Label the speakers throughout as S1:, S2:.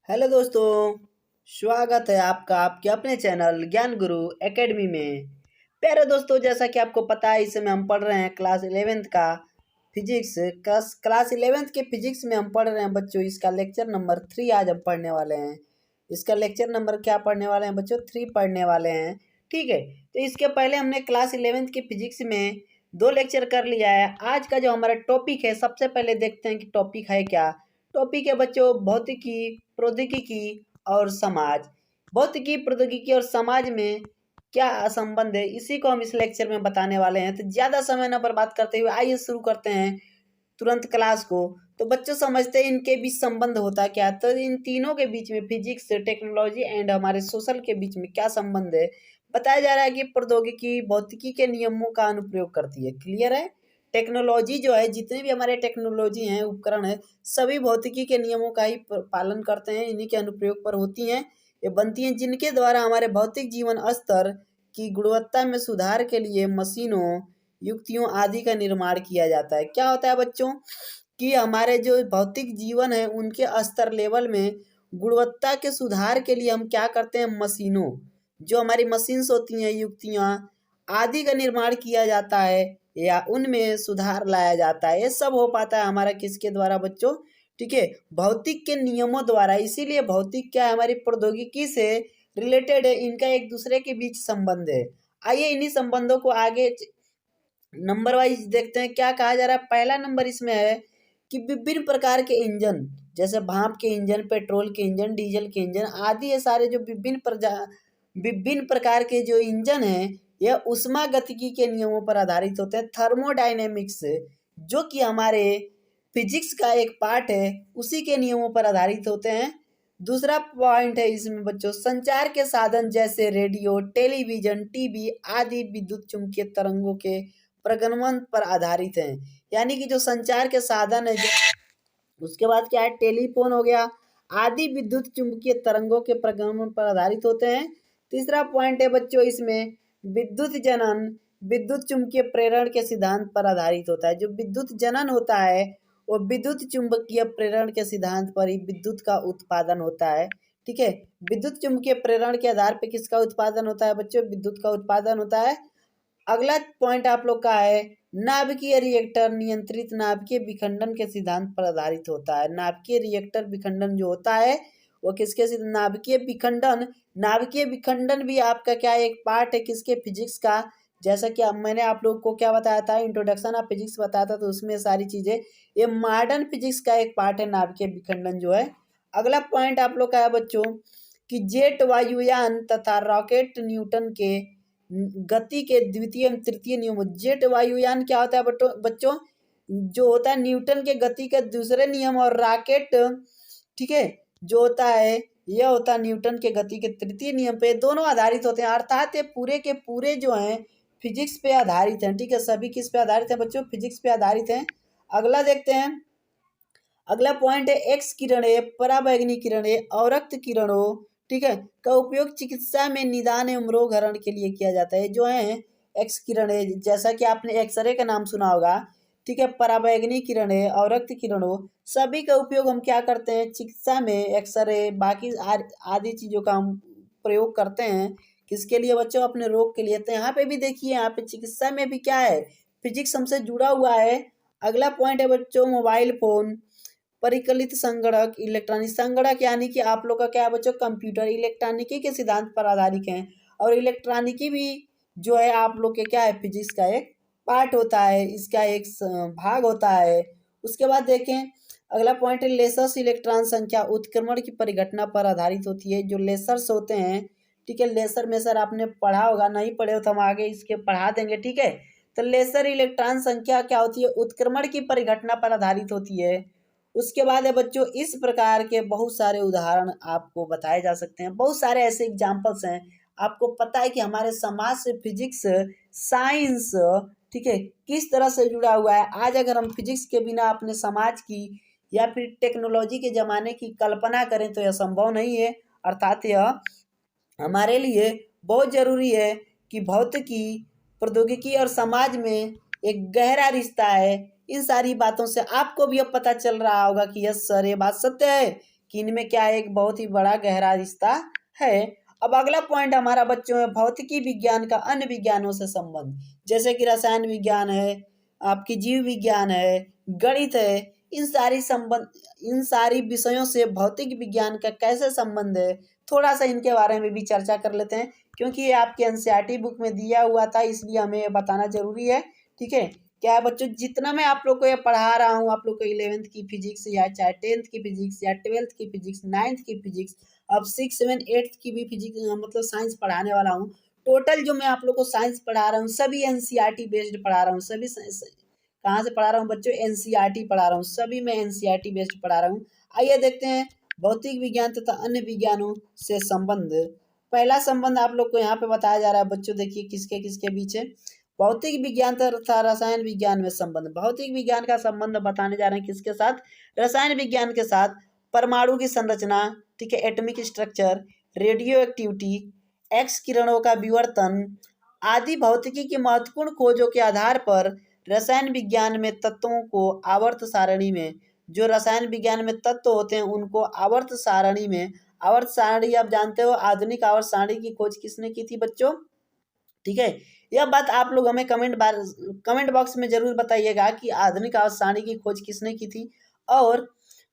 S1: Hello दोस्तों, स्वागत है आपका आपके अपने चैनल ज्ञान गुरु एकेडमी में। प्यारे दोस्तों, जैसा कि आपको पता है, इस समय हम पढ़ रहे हैं क्लास 11th का फिजिक्स। क्लास 11th के फिजिक्स में हम पढ़ रहे हैं बच्चों। इसका लेक्चर नंबर 3 आज हम पढ़ने वाले हैं। इसका लेक्चर नंबर क्या पढ़ने वाले हैं बच्चों? 3 पढ़ने वाले हैं। ठीक है, तो इसके पहले हमने क्लास 11th के फिजिक्स में 2 लेक्चर कर लिया है। आज का जो हमारा टॉपिक है, सबसे पहले देखते हैं कि टॉपिक है क्या। टॉपिक है बच्चों भौतिकी, प्रौद्योगिकी और समाज। भौतिकी, प्रौद्योगिकी और समाज में क्या संबंध है, इसी को हम इस लेक्चर में बताने वाले हैं। तो ज़्यादा समय न बर्बाद करते हुए आइए शुरू करते हैं तुरंत क्लास को। तो बच्चों समझते हैं इनके बीच संबंध होता क्या। तो इन तीनों के बीच में, फिजिक्स, टेक्नोलॉजी एंड हमारे सोशल के बीच में क्या संबंध है। बताया जा रहा है कि प्रौद्योगिकी भौतिकी के नियमों का अनुप्रयोग करती है। क्लियर है? टेक्नोलॉजी जो है, जितने भी हमारे टेक्नोलॉजी हैं, उपकरण है, सभी भौतिकी के नियमों का ही पालन करते हैं। इन्हीं के अनुप्रयोग पर होती हैं, ये बनती हैं, जिनके द्वारा हमारे भौतिक जीवन स्तर की गुणवत्ता में सुधार के लिए मशीनों, युक्तियों आदि का निर्माण किया जाता है। क्या होता है बच्चों कि हमारे जो भौतिक जीवन है उनके स्तर लेवल में गुणवत्ता के सुधार के लिए हम क्या करते हैं, मशीनों, जो हमारी मशीन्स होती हैं, युक्तियाँ आदि का निर्माण किया जाता है या उनमें सुधार लाया जाता है। ये सब हो पाता है हमारा किसके द्वारा बच्चों? ठीक है, भौतिक के नियमों द्वारा। इसीलिए भौतिक क्या है, हमारी प्रौद्योगिकी से रिलेटेड है, इनका एक दूसरे के बीच संबंध है। आइए इन्हीं संबंधों को आगे नंबर वाइज देखते हैं। क्या कहा जा रहा है? पहला नंबर इसमें है कि विभिन्न प्रकार के इंजन, जैसे भाप के इंजन, पेट्रोल के इंजन, डीजल के इंजन आदि, ये सारे जो विभिन्न प्रकार के जो इंजन हैं, यह उष्मागतिकी के नियमों पर आधारित होते हैं। थर्मोडायनेमिक्स, जो कि हमारे फिजिक्स का एक पार्ट है, उसी के नियमों पर आधारित होते हैं। दूसरा पॉइंट है इसमें बच्चों, संचार के साधन जैसे रेडियो, टेलीविजन, टीवी आदि विद्युत चुम्बकीय तरंगों के प्रगमन पर आधारित हैं। यानी कि जो संचार के साधन है, उसके बाद क्या है, टेलीफोन हो गया, आदि विद्युत चुम्बकीय तरंगों के प्रगमन पर आधारित होते हैं। तीसरा पॉइंट है बच्चों इसमें, विद्युत जनन विद्युत चुम्बकीय प्रेरण के सिद्धांत पर आधारित होता है। जो विद्युत जनन होता है वो विद्युत चुम्बकीय प्रेरण के सिद्धांत पर ही विद्युत का उत्पादन होता है। ठीक है, विद्युत चुम्बकीय प्रेरण के आधार पर किसका उत्पादन होता है बच्चों? विद्युत का उत्पादन होता है। अगला पॉइंट आप लोग का है, नाभिकीय रिएक्टर नियंत्रित नाभिकीय विखंडन के सिद्धांत पर आधारित होता है। नाभिकीय रिएक्टर विखंडन जो होता है वो किसके सिद्धांत? नाभिकीय विखंडन भी आपका क्या एक पार्ट है किसके? फिजिक्स का। जैसा कि मैंने आप लोग को क्या बताया था, इंट्रोडक्शन ऑफ फिजिक्स बताया था, तो उसमें सारी चीजें, ये मॉडर्न फिजिक्स का एक पार्ट है नाभिकीय विखंडन जो है। अगला पॉइंट आप लोग का है बच्चों कि जेट वायुयान तथा रॉकेट न्यूटन के गति के द्वितीय एवं तृतीय नियम। जेट वायुयान क्या होता है बच्चों? जो होता है न्यूटन के गति के दूसरे नियम, और रॉकेट, ठीक है, जो होता है यह होता है न्यूटन के गति के तृतीय नियम पे। दोनों आधारित होते हैं, अर्थात ये पूरे के पूरे जो हैं फिजिक्स पे आधारित हैं। ठीक है, सभी किस पे आधारित है बच्चों? फिजिक्स पे आधारित हैं। अगला देखते हैं, अगला पॉइंट है एक्स किरणें, पराबैंगनी किरणें, अवरक्त किरणों, ठीक है, का उपयोग चिकित्सा में निदान एवं रोग हरण के लिए किया जाता है। जो है एक्स किरणें, जैसा कि आपने एक्सरे का नाम सुना होगा, ठीक है, पराबैंगनी किरणें, अवरक्त किरणों, सभी का उपयोग हम क्या करते हैं? चिकित्सा में एक्सरे बाकी आदि चीजों का हम प्रयोग करते हैं। किसके लिए बच्चों? अपने रोग के लिए। तो यहाँ पे भी देखिए, यहाँ पे चिकित्सा में भी क्या है, फिजिक्स हमसे जुड़ा हुआ है। अगला पॉइंट है बच्चों, मोबाइल फोन, परिकलित संगणक, इलेक्ट्रॉनिक संगणक, यानी कि आप लोग का क्या है बच्चों? कंप्यूटर, इलेक्ट्रॉनिकी के सिद्धांत पर आधारित है। और इलेक्ट्रॉनिकी भी जो है आप लोग के क्या है? फिजिक्स का एक पार्ट होता है, इसका एक भाग होता है। उसके बाद देखें, अगला पॉइंट है लेसर्स, इलेक्ट्रॉन संख्या उत्क्रमण की परिघटना पर आधारित होती है। जो लेसर्स होते हैं, ठीक है, लेसर में सर आपने पढ़ा होगा, नहीं पढ़े हो तो हम आगे इसके पढ़ा देंगे। ठीक है, तो लेसर इलेक्ट्रॉन संख्या क्या होती है? उत्क्रमण की परिघटना पर आधारित होती है। उसके बाद है बच्चों, इस प्रकार के बहुत सारे उदाहरण आपको बताए जा सकते हैं, बहुत सारे ऐसे एग्जाम्पल्स हैं। आपको पता है कि हमारे समाज से फिजिक्स, साइंस, ठीक है, किस तरह से जुड़ा हुआ है। आज अगर हम फिजिक्स के बिना अपने समाज की या फिर टेक्नोलॉजी के ज़माने की कल्पना करें तो यह संभव नहीं है। अर्थात यह हमारे लिए बहुत ज़रूरी है कि भौतिकी, प्रौद्योगिकी और समाज में एक गहरा रिश्ता है। इन सारी बातों से आपको भी अब पता चल रहा होगा कि यस सर, ये बात सत्य है कि इनमें क्या है, एक बहुत ही बड़ा गहरा रिश्ता है। अब अगला पॉइंट हमारा बच्चों है भौतिकी विज्ञान का अन्य विज्ञानों से संबंध, जैसे कि रसायन विज्ञान है, आपकी जीव विज्ञान है, गणित है। इन सारी विषयों से भौतिक विज्ञान का कैसे संबंध है, थोड़ा सा इनके बारे में भी चर्चा कर लेते हैं, क्योंकि ये आपके एनसीईआरटी बुक में दिया हुआ था, इसलिए हमें ये बताना जरूरी है। ठीक है, क्या है बच्चों, जितना मैं आप लोग को ये पढ़ा रहा हूँ, आप लोग को 11th की फिजिक्स या चाहे 10th की फिजिक्स या 12th की फिजिक्स, 9th की फिजिक्स, अब 6, 7, 8th की भी फिजिक्स मतलब साइंस पढ़ाने वाला हूँ। टोटल जो मैं आप लोग को साइंस पढ़ा रहा हूँ सभी एनसीईआरटी बेस्ड पढ़ा रहा हूँ। सभी कहाँ से पढ़ा रहा हूँ बच्चों, एनसीईआरटी पढ़ा रहा हूँ, सभी मैं एनसीईआरटी बेस्ड पढ़ा रहा हूँ। आइए देखते हैं भौतिक विज्ञान तथा अन्य विज्ञानों से संबंध। पहला संबंध आप लोग को यहाँ पे बताया जा रहा है बच्चों, देखिए किसके किसके बीच है। भौतिक विज्ञान तथा रसायन विज्ञान में संबंध। भौतिक विज्ञान का संबंध बताने जा रहे हैं किसके साथ, रसायन विज्ञान के साथ। परमाणु की संरचना, ठीक है, atomic structure, radio activity, x किरणों का विवर्तन आदि भौतिकी की महत्वपूर्ण खोजों के आधार पर रसायन विज्ञान में तत्वों को आवर्त सारणी में, जो रसायन विज्ञान में तत्व होते हैं उनको आवर्त सारणी में, आवर्त सारणी आप जानते हो, आधुनिक आवर्त सारणी की खोज किसने की थी बच्चों। ठीक है, यह बात आप लोग हमें कमेंट बॉक्स में जरूर बताइएगा कि आधुनिक आवर्त सारणी की खोज किसने की थी, और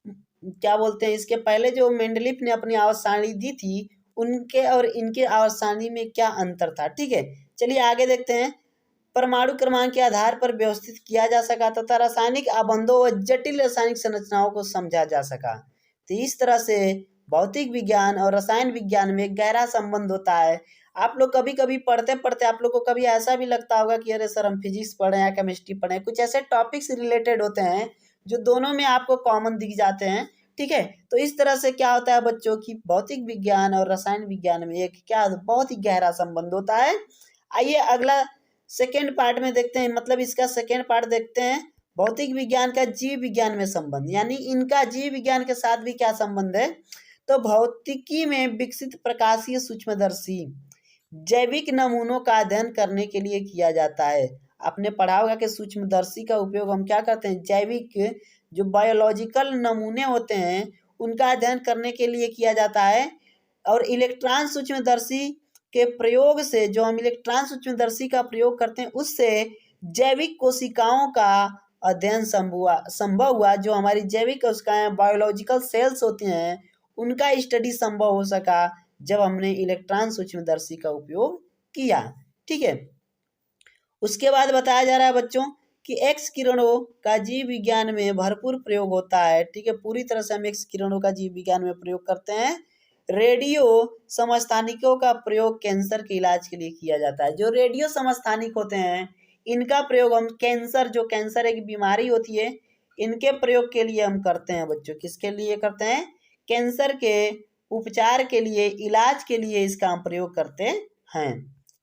S1: क्या बोलते हैं, इसके पहले जो मेंडलीफ ने अपनी आवर्त सारणी दी थी उनके और इनके आवर्त सारणी में क्या अंतर था। ठीक है, चलिए आगे देखते हैं। परमाणु क्रमांक के आधार पर व्यवस्थित किया जा सका तथा रासायनिक आबंधों व जटिल रासायनिक संरचनाओं को समझा जा सका। तो इस तरह से भौतिक विज्ञान और रसायन विज्ञान में गहरा संबंध होता है। आप लोग कभी कभी पढ़ते पढ़ते आप लोग को कभी ऐसा भी लगता होगा कि अरे सर हम फिजिक्स पढ़े या केमिस्ट्री पढ़े, कुछ ऐसे टॉपिक्स रिलेटेड होते हैं जो दोनों में आपको कॉमन दिख जाते हैं। ठीक है, तो इस तरह से क्या होता है बच्चों की भौतिक विज्ञान और रसायन विज्ञान में एक क्या बहुत ही गहरा संबंध होता है। आइए अगला सेकेंड पार्ट में देखते हैं, मतलब इसका सेकेंड पार्ट देखते हैं, भौतिक विज्ञान का जीव विज्ञान में संबंध, यानी इनका जीव विज्ञान के साथ भी क्या संबंध है। तो भौतिकी में विकसित प्रकाशीय सूक्ष्मदर्शी जैविक नमूनों का अध्ययन करने के लिए किया जाता है। आपने पढ़ा होगा कि सूक्ष्मदर्शी का उपयोग हम क्या करते हैं, जैविक जो बायोलॉजिकल नमूने होते हैं उनका अध्ययन करने के लिए किया जाता है। और इलेक्ट्रॉन सूक्ष्मदर्शी के प्रयोग से, जो हम इलेक्ट्रॉन सूक्ष्मदर्शी का प्रयोग करते हैं उससे जैविक कोशिकाओं का अध्ययन संभव हुआ। जो हमारी जैविक कोशिकाएं बायोलॉजिकल सेल्स होती हैं उनका स्टडी संभव हो सका जब हमने इलेक्ट्रॉन सूक्ष्मदर्शी का उपयोग किया। ठीक है, उसके बाद बताया जा रहा है बच्चों कि एक्स किरणों का जीव विज्ञान में भरपूर प्रयोग होता है। ठीक है, पूरी तरह से हम एक्स किरणों का जीव विज्ञान में प्रयोग करते हैं। रेडियो समस्थानिकों का प्रयोग कैंसर के इलाज के लिए किया जाता है। जो रेडियो समस्थानिक होते हैं इनका प्रयोग हम कैंसर, जो कैंसर एक बीमारी होती है, इनके प्रयोग के लिए हम करते हैं बच्चों। किसके लिए करते हैं, कैंसर के उपचार के लिए, इलाज के लिए इसका हम प्रयोग करते हैं।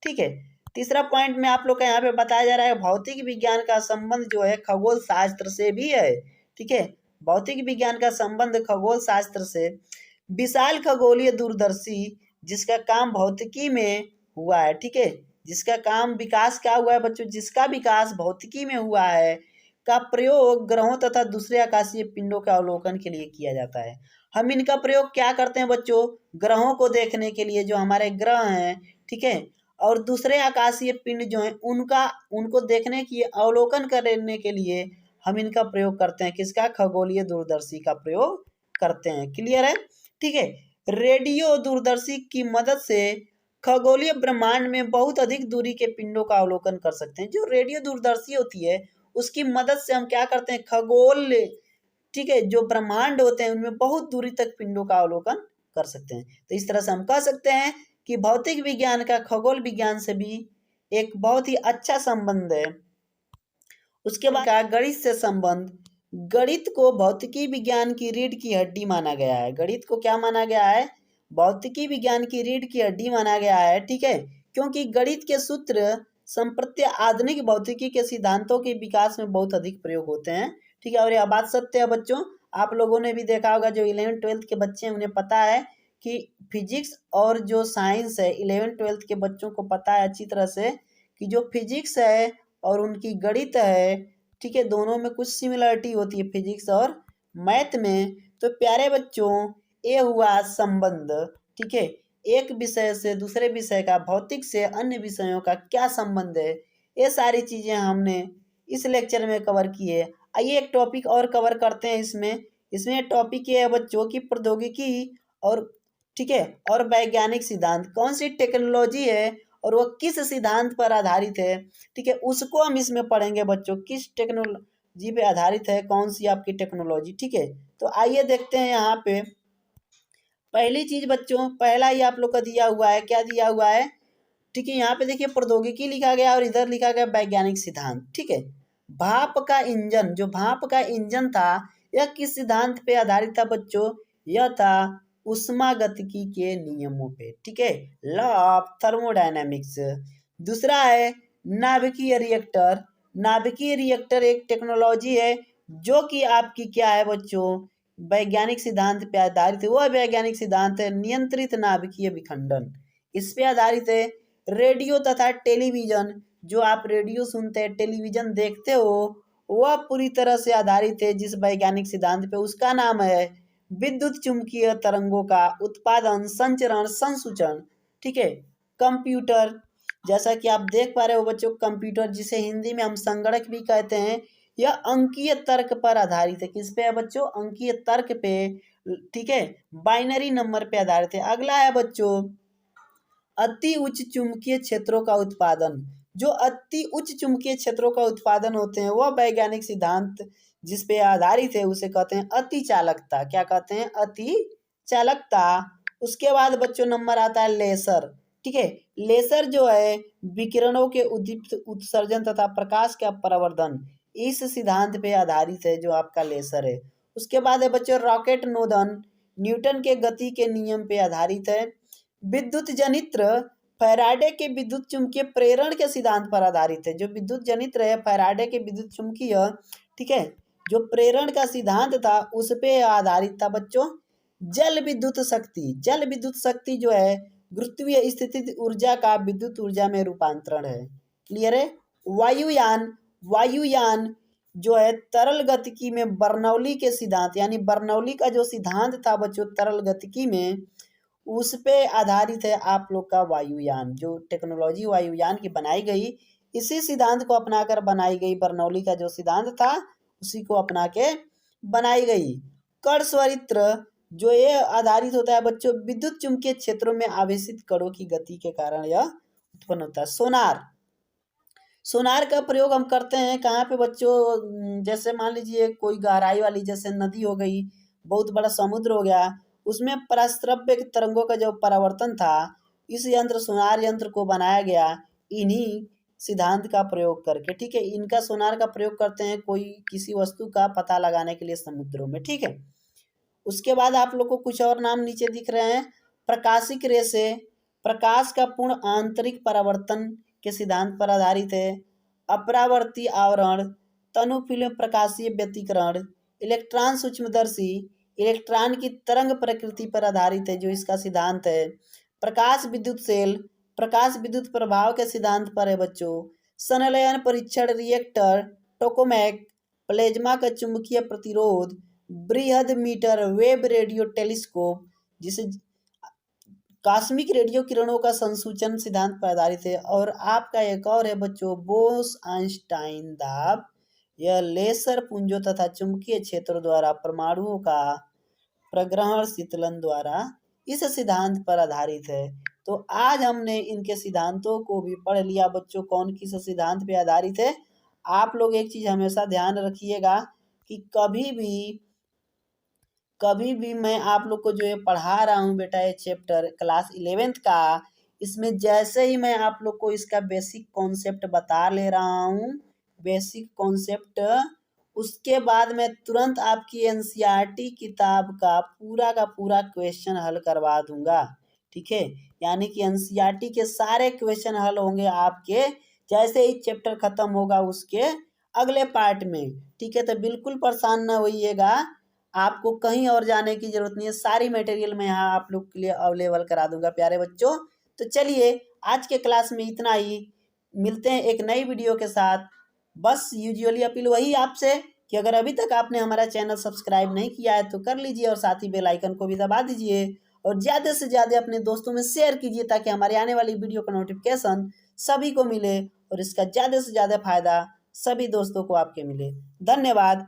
S1: ठीक है, तीसरा पॉइंट में आप लोग का यहाँ पे बताया जा रहा है भौतिक विज्ञान का संबंध जो है खगोल शास्त्र से भी है। ठीक है, भौतिक विज्ञान का संबंध खगोल शास्त्र से। विशाल खगोलीय दूरदर्शी जिसका काम भौतिकी में हुआ है। ठीक है, जिसका काम विकास क्या हुआ है बच्चों, जिसका विकास भौतिकी में हुआ है, का प्रयोग ग्रहों तथा दूसरे आकाशीय पिंडों के अवलोकन के लिए किया जाता है। हम इनका प्रयोग क्या करते हैं बच्चों, ग्रहों को देखने के लिए, जो हमारे ग्रह हैं, ठीक है, और दूसरे आकाशीय पिंड जो हैं उनको देखने की, अवलोकन करने के लिए हम इनका प्रयोग करते हैं। किसका, खगोलीय दूरदर्शी का प्रयोग करते हैं। क्लियर है। ठीक है, रेडियो दूरदर्शी की मदद से खगोलीय ब्रह्मांड में बहुत अधिक दूरी के पिंडों का अवलोकन कर सकते हैं। जो रेडियो दूरदर्शी होती है उसकी मदद से हम क्या करते हैं, खगोल, ठीक है, जो ब्रह्मांड होते हैं उनमें बहुत दूरी तक पिंडों का अवलोकन कर सकते हैं। तो इस तरह से हम कह सकते हैं कि भौतिक विज्ञान का खगोल विज्ञान से भी एक बहुत ही अच्छा संबंध है। उसके बाद का गणित से संबंध। गणित को भौतिकी विज्ञान की रीढ़ की हड्डी माना गया है। गणित को क्या माना गया है, भौतिकी विज्ञान की रीढ़ की हड्डी माना गया है। ठीक है, क्योंकि गणित के सूत्र संप्रत्य आधुनिक भौतिकी के सिद्धांतों के विकास में बहुत अधिक प्रयोग होते हैं। ठीक है, और यह बात सत्य है बच्चों। आप लोगों ने भी देखा होगा, जो 11th-12th के बच्चे हैं उन्हें पता है कि फिजिक्स और जो साइंस है, 11th-12th के बच्चों को पता है अच्छी तरह से कि जो फिजिक्स है और उनकी गणित है, ठीक है, दोनों में कुछ सिमिलरिटी होती है फिजिक्स और मैथ में। तो प्यारे बच्चों, ए हुआ संबंध, ठीक है, एक विषय से दूसरे विषय का, भौतिक से अन्य विषयों का क्या संबंध है, ये सारी चीजें हमने इस लेक्चर में कवर की है। आइए एक टॉपिक और कवर करते हैं इसमें। इसमें टॉपिक ये है बच्चों की प्रौद्योगिकी और, ठीक है, और वैज्ञानिक सिद्धांत, कौन सी टेक्नोलॉजी है और वो किस सिद्धांत पर आधारित है, ठीक है, उसको हम इसमें पढ़ेंगे बच्चों, किस टेक्नोलॉजी पे आधारित है, कौन सी आपकी टेक्नोलॉजी, ठीक है। तो आइए देखते हैं यहाँ पे पहली चीज बच्चों, पहला ही आप लोग का दिया हुआ है, क्या दिया हुआ है, ठीक है, यहाँ पे देखिए प्रौद्योगिकी लिखा गया और इधर लिखा गया वैज्ञानिक सिद्धांत, ठीक है। भाप का इंजन, जो भाप का इंजन था, यह किस सिद्धांत पे आधारित था बच्चों, यह था उष्मागतिकी के नियमों पे, ठीक है, लॉ ऑफ थर्मोडायनेमिक्स। दूसरा है नाभिकीय रिएक्टर। नाभिकीय रिएक्टर एक टेक्नोलॉजी है जो कि आपकी क्या है बच्चों, वैज्ञानिक सिद्धांत पे आधारित है। वह वैज्ञानिक सिद्धांत है नियंत्रित नाभिकीय विखंडन, इस पे आधारित है। रेडियो तथा टेलीविजन, जो आप रेडियो सुनते हैं, टेलीविजन देखते हो, वह पूरी तरह से आधारित है जिस वैज्ञानिक सिद्धांत पे, उसका नाम है विद्युत चुंबकीय तरंगों का उत्पादन, संचरण, संसूचन, ठीक है। कंप्यूटर, जैसा कि आप देख पा रहे हो बच्चों, कंप्यूटर जिसे हिंदी में हम संगणक भी कहते हैं, यह अंकीय तर्क पर आधारित है। किस पे है बच्चों, अंकीय तर्क पे, ठीक है, बाइनरी नंबर पे आधारित है। अगला है बच्चों अति उच्च चुंबकीय क्षेत्रों का उत्पादन। जो अति उच्च चुंबकीय क्षेत्रों का उत्पादन होते हैं वह वैज्ञानिक सिद्धांत जिस पे आधारित है उसे कहते हैं अति चालकता। क्या कहते हैं, अति चालकता। उसके बाद बच्चों नंबर आता है लेसर, ठीक है। लेसर जो है विकिरणों के उद्दीप्त उत्सर्जन तथा प्रकाश का प्रवर्धन, इस सिद्धांत पे आधारित है जो आपका लेसर है। उसके बाद है बच्चों रॉकेट नोदन, न्यूटन के गति के नियम पे आधारित है। विद्युत जनित्र फैराडे के विद्युत चुंबकीय प्रेरण के सिद्धांत पर आधारित है। जो विद्युत जनित्र है फैराडे के विद्युत चुंबकीय, ठीक है, जो प्रेरण का सिद्धांत था उस पे आधारित था बच्चों। जल विद्युत शक्ति, जल विद्युत शक्ति जो है गुरुत्वीय स्थिति ऊर्जा का विद्युत ऊर्जा में रूपांतरण है। क्लियर है। वायुयान, वायुयान जो है तरल गतिकी में बर्नौली के सिद्धांत, यानी बर्नौली का जो सिद्धांत था बच्चों तरल गतिकी में, उस पे आधारित है आप लोग का वायुयान। जो टेक्नोलॉजी वायुयान की बनाई गई, इसी सिद्धांत को अपनाकर बनाई गई। बर्नौली का जो सिद्धांत था उसी को अपना के बनाई गई। कण स्वरित्र, जो ये आधारित होता है बच्चों विद्युत चुंबकीय क्षेत्रों में आवेशित कणों की गति के कारण यह उत्पन्न होता है। सोनार, सोनार का प्रयोग हम करते हैं कहाँ पे बच्चों, जैसे मान लीजिए कोई गहराई वाली जैसे नदी हो गई, बहुत बड़ा समुद्र हो गया, उसमें पराश्रव्य तरंगों का जो परावर्तन था, इस यंत्र सोनार यंत्र को बनाया गया इन्हीं सिद्धांत का प्रयोग करके, ठीक है। इनका सोनार का प्रयोग करते हैं कोई किसी वस्तु का पता लगाने के लिए समुद्रों में, ठीक है। उसके बाद आप लोग को कुछ और नाम नीचे दिख रहे हैं। प्रकाशिक रेशे, प्रकाश का पूर्ण आंतरिक परावर्तन के सिद्धांत पर आधारित है। अपरावर्ती आवरण, तनु फिल्म प्रकाशीय व्यतिकरण, इलेक्ट्रॉन सूक्ष्मदर्शी, इलेक्ट्रॉन की तरंग प्रकृति पर आधारित है जो इसका सिद्धांत है। प्रकाश विद्युत सेल, प्रकाश विद्युत प्रभाव के सिद्धांत पर है बच्चों। संलयन परीक्षण रिएक्टर, टोकामेक, प्लेज्मा का चुंबकीय प्रतिरोध, बृहद मीटर वेब रेडियो टेलीस्कोप, जिसे कॉस्मिक रेडियो किरणों का संसूचन सिद्धांत पर आधारित है। और आपका एक और है बच्चों बोस आइंस्टाइन दाब, यह लेसर पुंजों तथा चुंबकीय क्षेत्रों द्वारा परमाणुओं का प्रग्रहण शीतलन द्वारा इस सिद्धांत पर आधारित है। तो आज हमने इनके सिद्धांतों को भी पढ़ लिया बच्चों, कौन किस सिद्धांत पे आधारित है। आप लोग एक चीज हमेशा ध्यान रखिएगा कि कभी भी मैं आप लोग को जो ये पढ़ा रहा हूँ बेटा, ये चैप्टर क्लास 11th का, इसमें जैसे ही मैं आप लोग को इसका बेसिक कॉन्सेप्ट बता ले रहा हूँ, बेसिक कॉन्सेप्ट, उसके बाद मैं तुरंत आपकी एनसीईआरटी किताब का पूरा क्वेश्चन हल करवा दूंगा, ठीक है। यानी कि एनसीईआरटी के सारे क्वेश्चन हल होंगे आपके जैसे ही चैप्टर खत्म होगा उसके अगले पार्ट में, ठीक है। तो बिल्कुल परेशान ना होइएगा, आपको कहीं और जाने की जरूरत नहीं है, सारी मटेरियल मैं यहाँ आप लोग के लिए अवेलेबल करा दूंगा प्यारे बच्चों। तो चलिए आज के क्लास में इतना ही, मिलते हैं एक नई वीडियो के साथ। बस यूजुअली अपील वही आपसे कि अगर अभी तक आपने हमारा चैनल सब्सक्राइब नहीं किया है तो कर लीजिए और साथ ही बेल आइकन को भी दबा दीजिए और ज़्यादा से ज़्यादा अपने दोस्तों में शेयर कीजिए ताकि हमारे आने वाली वीडियो का नोटिफिकेशन सभी को मिले और इसका ज़्यादा से ज़्यादा फायदा सभी दोस्तों को आपके मिले। धन्यवाद।